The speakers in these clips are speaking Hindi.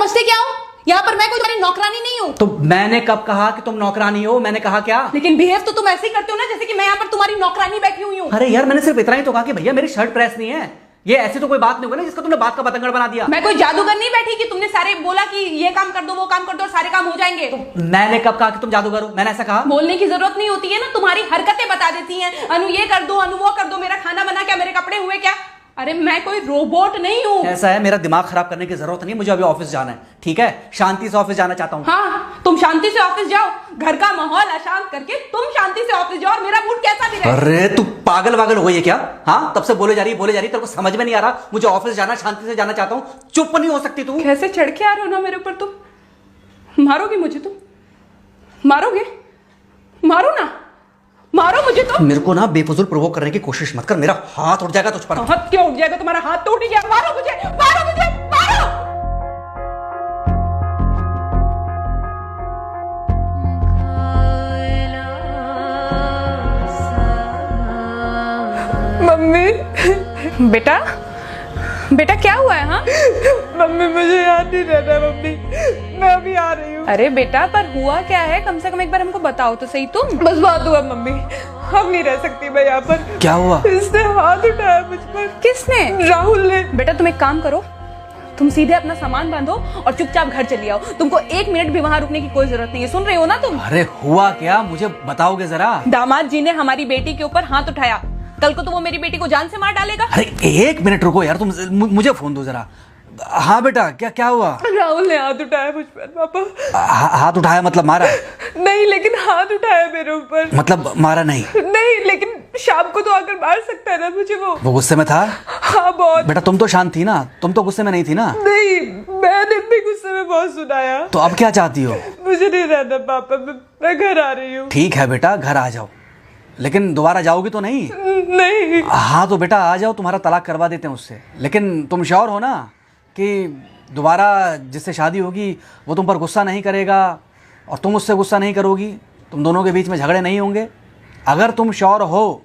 समझते क्या हो? यहाँ पर मैं कोई तुम्हारी नौकरानी नहीं हूँ। तो मैंने कब कहा कि तुम नौकरानी हो? मैंने कहा क्या? लेकिन बिहेव तो तुम ऐसे ही करते हो ना जैसे कि मैं यहाँ पर तुम्हारी नौकरानी बैठी हुई हूँ। अरे यार, मैंने सिर्फ इतना ही तो कहा कि भैया मेरी शर्ट प्रेस नहीं है। ये ऐसी तो कोई बात नहीं होगी ना जिसका तुमने बात का बतंगड़ बना दिया। मैं कोई जादूगर नहीं बैठी कि तुमने सारे बोला कि ये काम कर दो वो काम कर दो और सारे काम हो जाएंगे। तो मैंने कब कहा कि तुम जादूगर हो? मैंने ऐसा कहा? बोलने की जरूरत नहीं होती है ना, तुम्हारी हरकतें बता देती हैं। अनु ये कर दो, अनु वो कर दो, मेरा खाना बना क्या, मेरे कपड़े हुए क्या। अरे मैं कोई रोबोट नहीं हूँ। ऐसा है, मेरा दिमाग खराब करने की जरूरत नहीं, मुझे अभी ऑफिस जाना है। ठीक है, शांति से ऑफिस जाना चाहता हूँ। हाँ, तुम शांति से ऑफिस जाओ, घर का माहौल अशांत करके तुम शांति से ऑफिस जाओ और मेरा मूड कैसा भी रहे। अरे तू पागल वागल हो गई है क्या? हाँ, तब से बोले जा रही तेरे को समझ में नहीं आ रहा? मुझे ऑफिस जाना, शांति से जाना चाहता हूँ। चुप नहीं हो सकती तू? कैसे चढ़ के आ रहे हो ना मेरे ऊपर तुम। मारोगे मुझे? तुम मारोगे? मारो ना, मारो मुझे। तो मेरे को ना बेफजूल प्रोवोक करने की कोशिश मत कर, मेरा हाथ उठ जाएगा तुझ पर। हाथ क्यों उठ जाएगा? तुम्हारा हाथ तो उठ गया। मारो मुझे, मारो मुझे, मारो। मम्मी। बेटा बेटा क्या हुआ है? हाँ मम्मी मुझे याद नहीं रहता मम्मी, मैं अभी आ रही हूँ। अरे बेटा, पर हुआ क्या है? कम से कम एक बार हमको बताओ तो सही। तुम बस बात हुआ मम्मी, हम नहीं रह सकती मैं यहाँ पर। क्या हुआ? इसने हाथ उठाया मुझ पर। किसने? राहुल ने। बेटा तुम एक काम करो, तुम सीधे अपना सामान बांधो और चुपचाप घर चली आओ। तुमको 1 मिनट भी वहाँ रुकने की कोई जरूरत नहीं है। सुन रहे हो ना तुम? अरे हुआ क्या, मुझे बताओगे जरा? दामाद जी ने हमारी बेटी के ऊपर हाथ उठाया। कल को तो वो मेरी बेटी को जान से मार डालेगा। अरे 1 मिनट रुको यार, तुम मुझे फोन दो जरा। हाँ बेटा, क्या क्या हुआ? राहुल ने हाथ उठाया मुझ पर पापा। हाथ उठाया मतलब मारा? नहीं, लेकिन हाथ उठाया मेरे ऊपर। मतलब मारा नहीं? नहीं, लेकिन शाम को तो आकर मार सकता है ना मुझे वो गुस्से में था? हाँ बहुत। बेटा तुम तो शांत थी ना, तुम तो गुस्से में नहीं थी ना? नहीं, मैंने भी गुस्से में बहुत सुनाया। तो अब क्या चाहती हो? मुझे नहीं रहना पापा, मैं घर आ रही हूँ। ठीक है बेटा, घर आ जाओ, लेकिन दोबारा जाओगी तो नहीं? नहीं। हाँ तो बेटा आ जाओ, तुम्हारा तलाक करवा देते हैं उससे। लेकिन तुम श्योर हो ना कि दोबारा जिससे शादी होगी वो तुम पर गुस्सा नहीं करेगा और तुम उससे गुस्सा नहीं करोगी? तुम दोनों के बीच में झगड़े नहीं होंगे? अगर तुम श्योर हो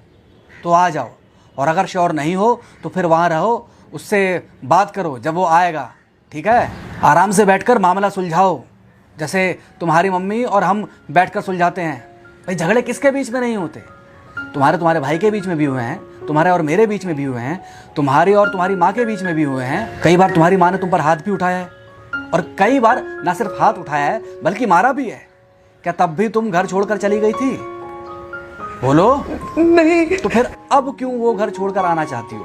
तो आ जाओ, और अगर श्योर नहीं हो तो फिर वहाँ रहो, उससे बात करो जब वो आएगा। ठीक है, आराम से बैठकर मामला सुलझाओ, जैसे तुम्हारी मम्मी और हम बैठकर सुलझाते हैं। भाई झगड़े किसके बीच में नहीं होते? तुम्हारे भाई के बीच में भी हुए हैं, तुम्हारे और मेरे बीच में भी हुए हैं, तुम्हारी और तुम्हारी माँ के बीच में भी हुए हैं। कई बार तुम्हारी माँ ने तुम पर हाथ भी उठाया है, और कई बार ना सिर्फ हाथ उठाया है बल्कि मारा भी है। क्या तब भी तुम घर छोड़कर चली गई थी? बोलो। नहीं। तो फिर अब क्यों वो घर छोड़कर आना चाहती हो?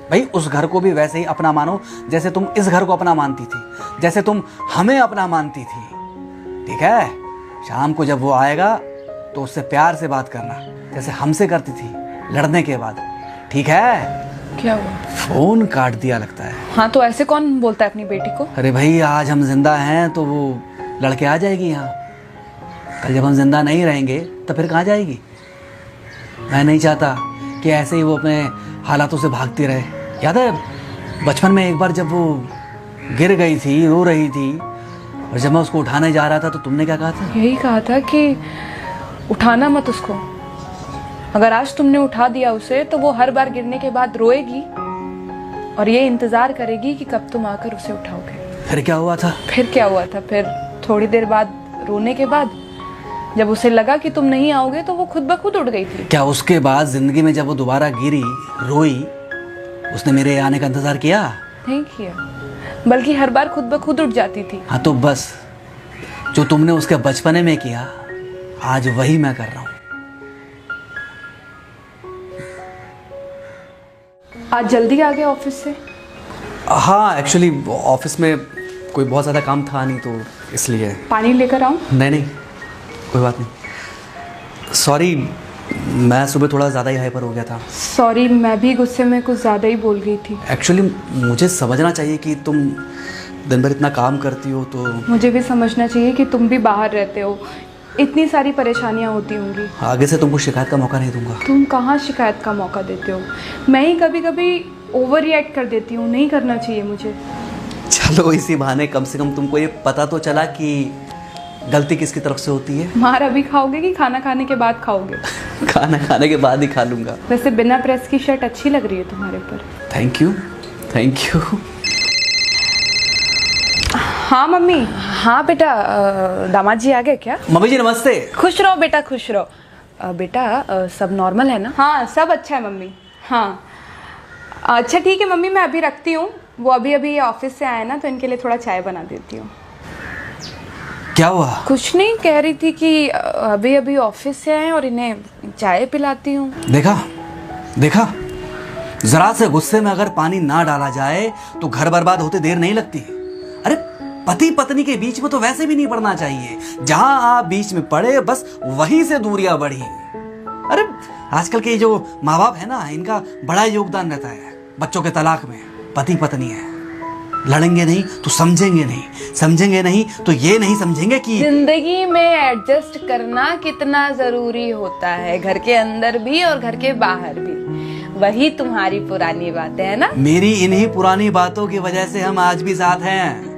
भाई उस घर को भी वैसे ही अपना मानो जैसे तुम इस घर को अपना मानती थी, जैसे तुम हमें अपना मानती थी। ठीक है, शाम को जब वो आएगा तो उससे प्यार से बात करना, जैसे हमसे करती थी लड़ने के बाद। ठीक है? क्या हुआ? फोन काट दिया लगता है। हाँ तो ऐसे कौन बोलता है अपनी बेटी को? अरे भाई आज हम जिंदा हैं तो वो लड़के आ जाएगी यहाँ, कल जब हम जिंदा नहीं रहेंगे तो फिर कहाँ जाएगी? मैं नहीं चाहता कि ऐसे ही वो अपने हालातों से भागती रहे। याद है बचपन में एक बार जब वो गिर गई थी, रो रही थी, और जब मैं उसको उठाने जा रहा था तो तुमने क्या कहा था? यही कहा था कि उठाना मत उसको। अगर आज तुमने उठा दिया उसे तो वो हर बार गिरने के बाद रोएगी और ये इंतजार करेगी कि कब तुम आकर उसे उठाओगे। फिर क्या हुआ था? फिर क्या हुआ था? फिर थोड़ी देर बाद रोने के बाद जब उसे लगा कि तुम नहीं आओगे तो वो खुद ब खुद उठ गई थी। क्या उसके बाद जिंदगी में जब वो दोबारा गिरी, रोई, उसने मेरे आने का इंतजार किया? नहीं किया, बल्कि हर बार खुद ब खुद उठ जाती थी। हाँ तो बस जो तुमने उसके बचपने में किया आज वही मैं कर रहा हूँ। आज जल्दी आ गए ऑफिस से? हाँ एक्चुअली ऑफिस में कोई बहुत ज़्यादा काम था नहीं तो इसलिए। पानी लेकर आऊं? नहीं कोई बात नहीं, सॉरी मैं सुबह थोड़ा ज़्यादा ही हाइपर हो गया था। सॉरी, मैं भी गुस्से में कुछ ज़्यादा ही बोल गई थी। एक्चुअली मुझे समझना चाहिए कि तुम दिन भर इतना काम करती हो तो। मुझे भी समझना चाहिए कि तुम भी बाहर रहते हो, इतनी सारी परेशानियां होती होंगी। आगे से तुमको शिकायत का मौका नहीं दूंगा। तुम कहाँ शिकायत का मौका देते हो? मैं ही कभी कभी ओवर रिएक्ट कर देती हूँ, नहीं करना चाहिए मुझे। चलो इसी बहाने कम से कम तुमको ये पता तो चला कि गलती किसकी तरफ से होती है। मार अभी खाओगे कि खाना खाने के बाद खाओगे? खाना खाने के बाद ही खा लूंगा। वैसे बिना प्रेस की शर्ट अच्छी लग रही है तुम्हारे ऊपर। Thank you. हाँ मम्मी। हाँ बेटा, दामाद जी आ गए क्या? मम्मी जी नमस्ते। खुश रहो बेटा, खुश रहो। बेटा सब नॉर्मल है ना? हाँ सब अच्छा है मम्मी। हाँ अच्छा ठीक है मम्मी, मैं अभी रखती हूँ। वो अभी अभी ऑफिस से आए ना, तो इनके लिए थोड़ा चाय बना देती हूँ। क्या हुआ? कुछ नहीं, कह रही थी कि अभी अभी ऑफिस से आए और इन्हें चाय पिलाती हूँ। देखा देखा, जरा से गुस्से में अगर पानी ना डाला जाए तो घर बर्बाद होते देर नहीं लगती। अरे पति पत्नी के बीच में तो वैसे भी नहीं पड़ना चाहिए। जहां आप बीच में पड़े बस वहीं से दूरियां बढ़ी। अरे आजकल के जो माँ बाप है ना, इनका बड़ा योगदान रहता है बच्चों के तलाक में। पति पत्नी है, लड़ेंगे नहीं तो समझेंगे नहीं, समझेंगे नहीं तो ये नहीं समझेंगे कि जिंदगी में एडजस्ट करना कितना जरूरी होता है, घर के अंदर भी और घर के बाहर भी। वही तुम्हारी पुरानी बातें है ना। मेरी इन्हीं पुरानी बातों की वजह से हम आज भी साथ हैं।